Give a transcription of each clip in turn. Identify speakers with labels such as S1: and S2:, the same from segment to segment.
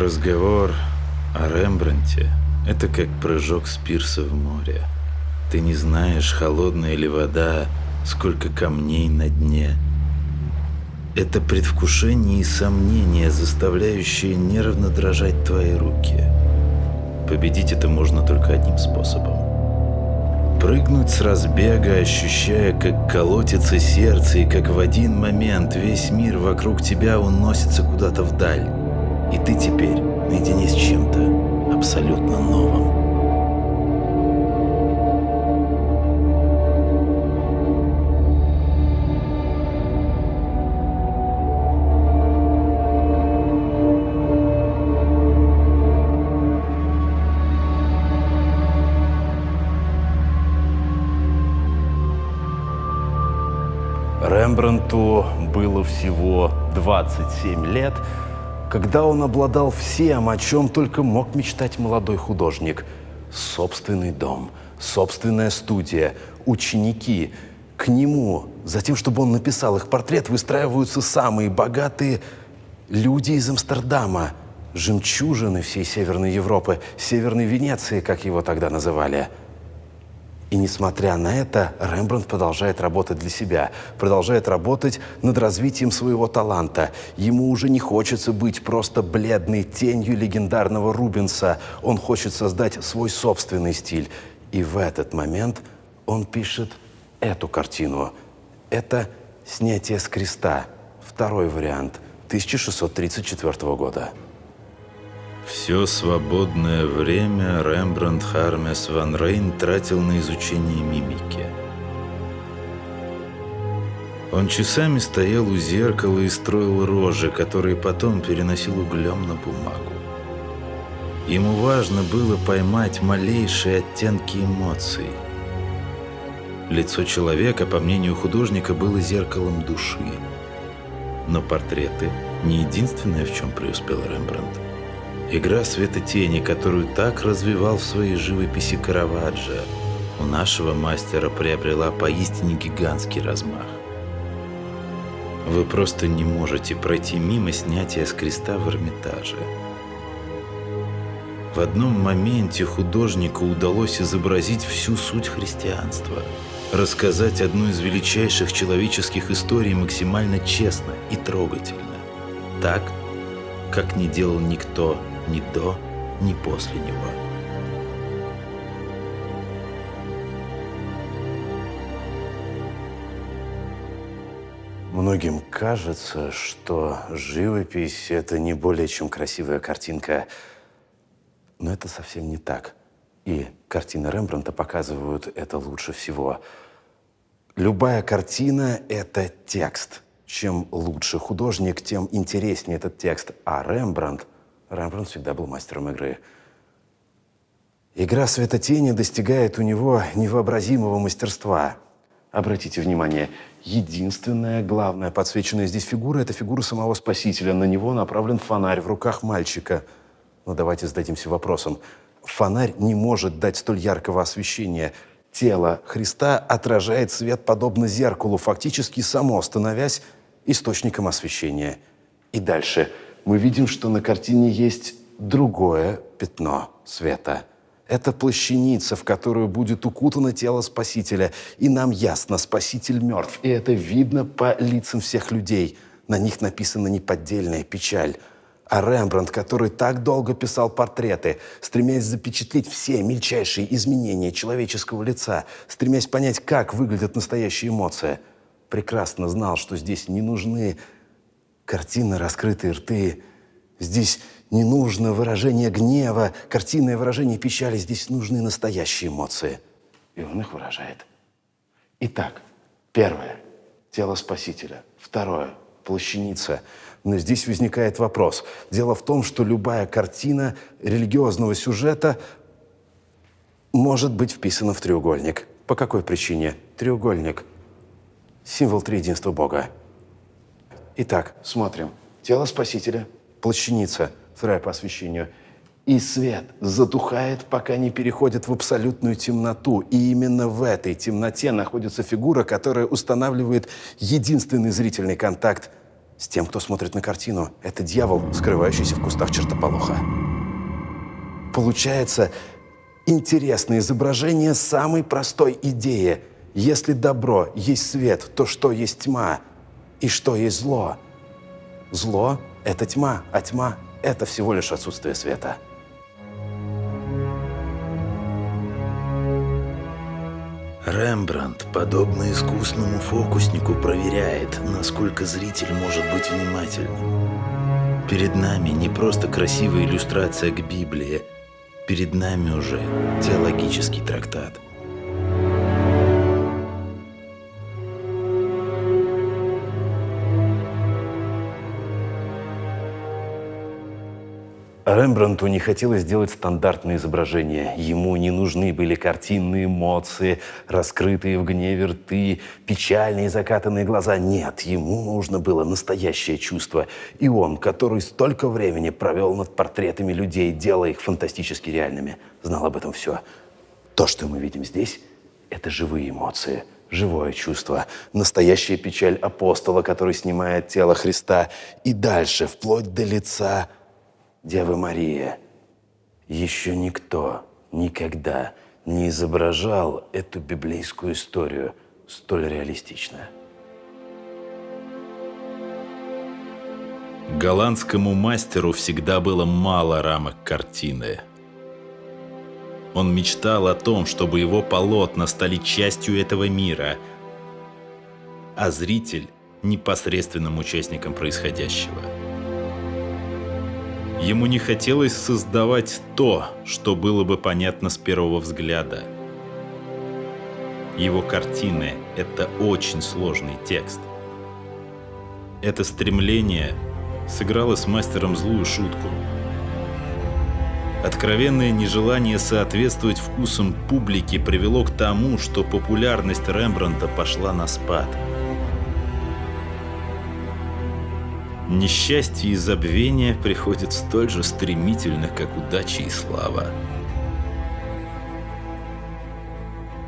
S1: Разговор о Рембрандте – это как прыжок с пирса в море. Ты не знаешь, холодная ли вода, сколько камней на дне. Это предвкушение и сомнение, заставляющие нервно дрожать твои руки. Победить это можно только одним способом. Прыгнуть с разбега, ощущая, как колотится сердце, и как в один момент весь мир вокруг тебя уносится куда-то вдаль. И ты теперь наедине с чем-то абсолютно новым.
S2: Рембрандту было всего 27 лет, когда он обладал всем, о чем только мог мечтать молодой художник. Собственный дом, собственная студия, ученики. К нему, за тем, чтобы он написал их портрет, выстраиваются самые богатые люди из Амстердама, жемчужины всей Северной Европы, Северной Венеции, как его тогда называли. И несмотря на это, Рембрандт продолжает работать для себя, продолжает работать над развитием своего таланта. Ему уже не хочется быть просто бледной тенью легендарного Рубенса. Он хочет создать свой собственный стиль. И в этот момент он пишет эту картину. Это «Снятие с креста», второй вариант, 1634 года.
S1: Все свободное время Рембрандт Хармес ван Рейн тратил на изучение мимики. Он часами стоял у зеркала и строил рожи, которые потом переносил углем на бумагу. Ему важно было поймать малейшие оттенки эмоций. Лицо человека, по мнению художника, было зеркалом души. Но портреты – не единственное, в чем преуспел Рембрандт. Игра света-тени, которую так развивал в своей живописи Караваджо, у нашего мастера приобрела поистине гигантский размах. Вы просто не можете пройти мимо снятия с креста в Эрмитаже. В одном моменте художнику удалось изобразить всю суть христианства, рассказать одну из величайших человеческих историй максимально честно и трогательно, так, как не делал никто ни до, ни после него.
S2: Многим кажется, что живопись – это не более чем красивая картинка. Но это совсем не так. И картины Рембрандта показывают это лучше всего. Любая картина – это текст. Чем лучше художник, тем интереснее этот текст. А Рембрандт всегда был мастером игры. Игра света-тени достигает у него невообразимого мастерства. Обратите внимание, единственная главная подсвеченная здесь фигура – это фигура самого Спасителя. На него направлен фонарь в руках мальчика. Но давайте зададимся вопросом. Фонарь не может дать столь яркого освещения. Тело Христа отражает свет подобно зеркалу, фактически само становясь источником освещения. И дальше мы видим, что на картине есть другое пятно света. Это плащаница, в которую будет укутано тело Спасителя. И нам ясно, Спаситель мертв. И это видно по лицам всех людей. На них написана неподдельная печаль. А Рембрандт, который так долго писал портреты, стремясь запечатлеть все мельчайшие изменения человеческого лица, стремясь понять, как выглядят настоящие эмоции, прекрасно знал, что здесь не нужны картины «Раскрытые рты», здесь не нужно выражение гнева, картинное выражение печали, здесь нужны настоящие эмоции. И он их выражает. Итак, первое – тело Спасителя. Второе – плащаница. Но здесь возникает вопрос. Дело в том, что любая картина религиозного сюжета может быть вписана в треугольник. По какой причине? Треугольник – символ триединства Бога. Итак, смотрим. Тело Спасителя, плащаница, вторая по освещению. И свет затухает, пока не переходит в абсолютную темноту. И именно в этой темноте находится фигура, которая устанавливает единственный зрительный контакт с тем, кто смотрит на картину. Это дьявол, скрывающийся в кустах чертополоха. Получается интересное изображение самой простой идеи. Если добро есть свет, то что есть тьма? И что есть зло? Зло – это тьма, а тьма – это всего лишь отсутствие света.
S1: Рембрандт, подобно искусному фокуснику, проверяет, насколько зритель может быть внимательным. Перед нами не просто красивая иллюстрация к Библии, перед нами уже теологический трактат.
S2: Рембрандту не хотелось делать стандартные изображения. Ему не нужны были картинные эмоции, раскрытые в гневе рты, печальные закатанные глаза. Нет, ему нужно было настоящее чувство. И он, который столько времени провел над портретами людей, делая их фантастически реальными, знал об этом все. То, что мы видим здесь, это живые эмоции, живое чувство, настоящая печаль апостола, который снимает тело Христа, и дальше, вплоть до лица Девы Марии. Еще никто никогда не изображал эту библейскую историю столь реалистично.
S1: Голландскому мастеру всегда было мало рамок картины. Он мечтал о том, чтобы его полотна стали частью этого мира, а зритель – непосредственным участником происходящего. Ему не хотелось создавать то, что было бы понятно с первого взгляда. Его картины – это очень сложный текст. Это стремление сыграло с мастером злую шутку. Откровенное нежелание соответствовать вкусам публики привело к тому, что популярность Рембрандта пошла на спад. Несчастье и забвение приходят столь же стремительно, как удача и слава.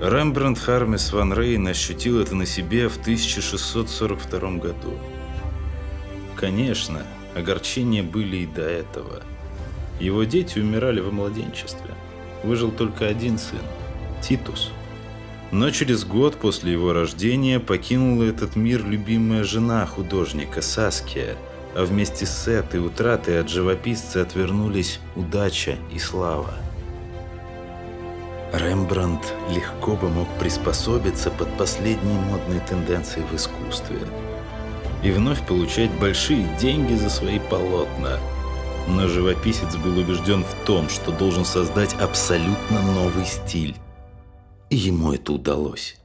S1: Рембрандт Хармес ван Рейн ощутил это на себе в 1642 году. Конечно, огорчения были и до этого. Его дети умирали во младенчестве. Выжил только один сын – Титус. Но через год после его рождения покинула этот мир любимая жена художника Саския, а вместе с этой утратой от живописца отвернулись удача и слава. Рембрандт легко бы мог приспособиться под последние модные тенденции в искусстве и вновь получать большие деньги за свои полотна. Но живописец был убежден в том, что должен создать абсолютно новый стиль. И ему это удалось.